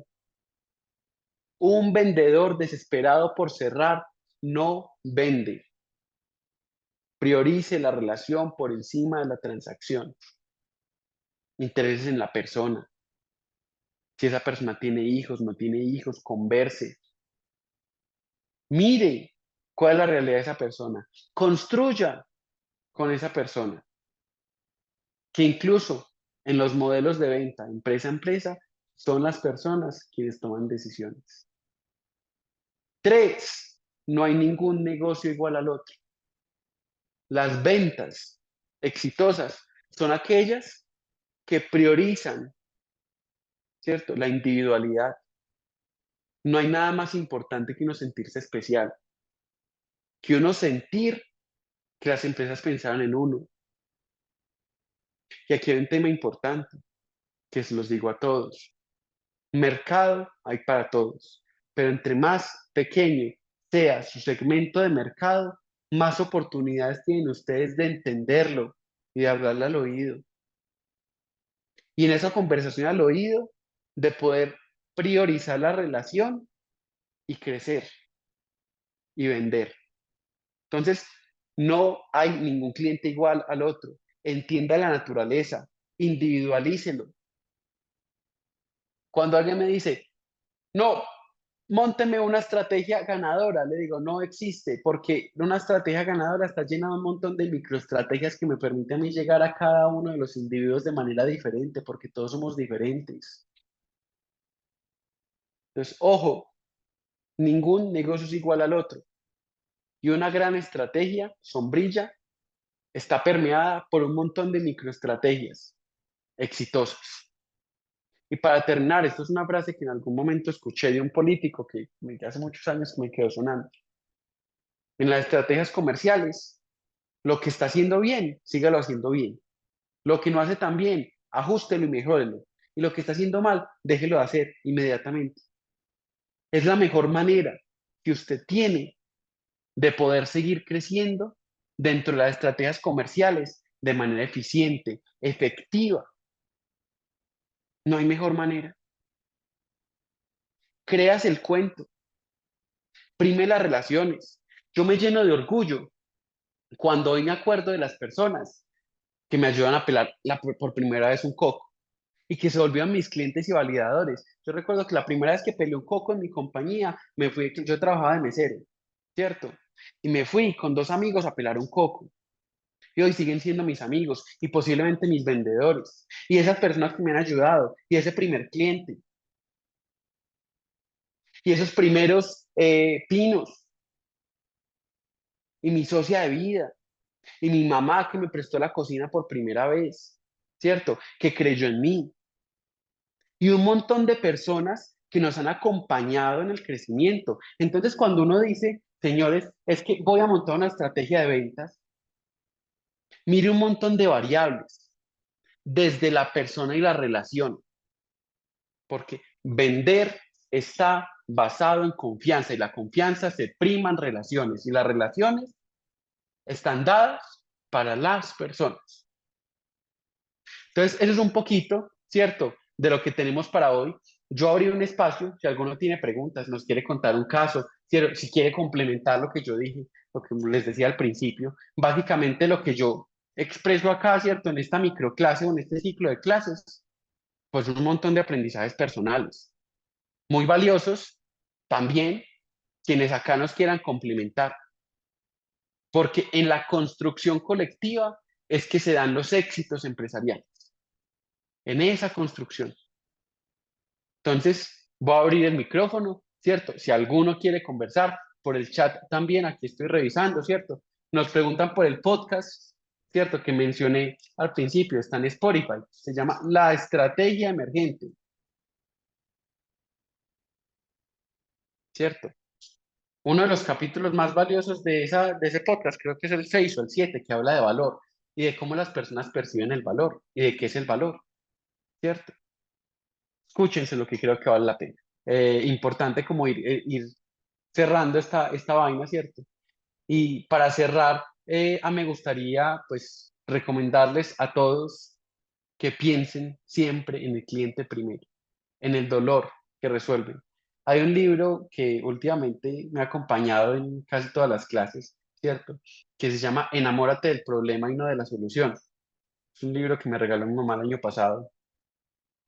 Un vendedor desesperado por cerrar no vende. Priorice la relación por encima de la transacción. Intereses en la persona. Si esa persona tiene hijos, no tiene hijos, converse. Mire cuál es la realidad de esa persona. Construya con esa persona. Que incluso en los modelos de venta, empresa a empresa, son las personas quienes toman decisiones. 3, no hay ningún negocio igual al otro. Las ventas exitosas son aquellas que priorizan, ¿cierto?, la individualidad. No hay nada más importante que uno sentirse especial, que uno sentir que las empresas pensaron en uno. Y aquí hay un tema importante, que se los digo a todos. Mercado hay para todos, pero entre más pequeño sea su segmento de mercado, más oportunidades tienen ustedes de entenderlo y de hablarle al oído. Y en esa conversación al oído, de poder priorizar la relación y crecer y vender. Entonces, no hay ningún cliente igual al otro. Entienda la naturaleza, individualícelo. Cuando alguien me dice, no, mónteme una estrategia ganadora. Le digo, no existe, porque una estrategia ganadora está llena de un montón de microestrategias que me permiten a mí llegar a cada uno de los individuos de manera diferente, porque todos somos diferentes. Entonces, ojo, ningún negocio es igual al otro. Y una gran estrategia, sombrilla, está permeada por un montón de microestrategias exitosas. Y para terminar, esto es una frase que en algún momento escuché de un político que hace muchos años me quedó sonando. En las estrategias comerciales, lo que está haciendo bien, sígalo haciendo bien. Lo que no hace tan bien, ajústelo y mejórelo. Y lo que está haciendo mal, déjelo de hacer inmediatamente. Es la mejor manera que usted tiene de poder seguir creciendo dentro de las estrategias comerciales de manera eficiente, efectiva. No hay mejor manera. Creas el cuento, prime las relaciones. Yo me lleno de orgullo cuando hoy me acuerdo de las personas que me ayudan a pelar por primera vez un coco y que se volvieron mis clientes y validadores. Yo recuerdo que la primera vez que peleé un coco en mi compañía, yo trabajaba de mesero, ¿cierto? Y me fui con 2 amigos a pelar un coco. Y hoy siguen siendo mis amigos y posiblemente mis vendedores. Y esas personas que me han ayudado y ese primer cliente. Y esos primeros pinos, y mi socia de vida, y mi mamá que me prestó la cocina por primera vez, ¿cierto? Que creyó en mí. Y un montón de personas que nos han acompañado en el crecimiento. Entonces, cuando uno dice, señores, es que voy a montar una estrategia de ventas, mire un montón de variables, desde la persona y la relación, porque vender está basado en confianza y la confianza se prima en relaciones y las relaciones están dadas para las personas. Entonces, eso es un poquito, ¿cierto?, de lo que tenemos para hoy. Yo abrí un espacio, si alguno tiene preguntas, nos quiere contar un caso, si quiere complementar lo que yo dije, lo que les decía al principio, básicamente lo que yo expreso acá, ¿cierto?, en esta microclase o en este ciclo de clases, pues un montón de aprendizajes personales, muy valiosos, también quienes acá nos quieran complementar, porque en la construcción colectiva es que se dan los éxitos empresariales, en esa construcción. Entonces, voy a abrir el micrófono, ¿cierto? Si alguno quiere conversar por el chat también, aquí estoy revisando, ¿cierto? Nos preguntan por el podcast, ¿cierto? Que mencioné al principio, está en Spotify, se llama La Estrategia Emergente, ¿cierto? Uno de los capítulos más valiosos de ese podcast, creo que es el 6 o el 7, que habla de valor y de cómo las personas perciben el valor y de qué es el valor, ¿cierto? Escúchense lo que creo que vale la pena. Importante como ir cerrando esta vaina, ¿cierto? Y para cerrar, me gustaría pues recomendarles a todos que piensen siempre en el cliente primero, en el dolor que resuelven. Hay un libro que últimamente me ha acompañado en casi todas las clases, ¿cierto? Que se llama Enamórate del problema y no de la solución. Es un libro que me regaló mi mamá el año pasado,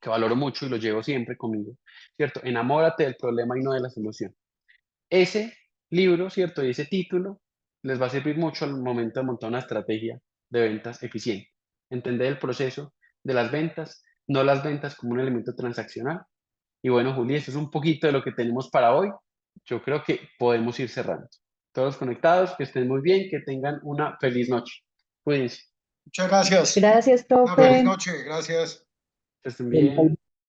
que valoro mucho y lo llevo siempre conmigo, ¿cierto? Enamórate del problema y no de la solución. Ese libro, ¿cierto? Y ese título les va a servir mucho al momento de montar una estrategia de ventas eficiente. Entender el proceso de las ventas, no las ventas como un elemento transaccional. Y bueno, Juli, eso es un poquito de lo que tenemos para hoy. Yo creo que podemos ir cerrando. Todos conectados, que estén muy bien, que tengan una feliz noche. Cuídense, Muchas gracias. Gracias, Una feliz profe. noche. Gracias. que estén bien.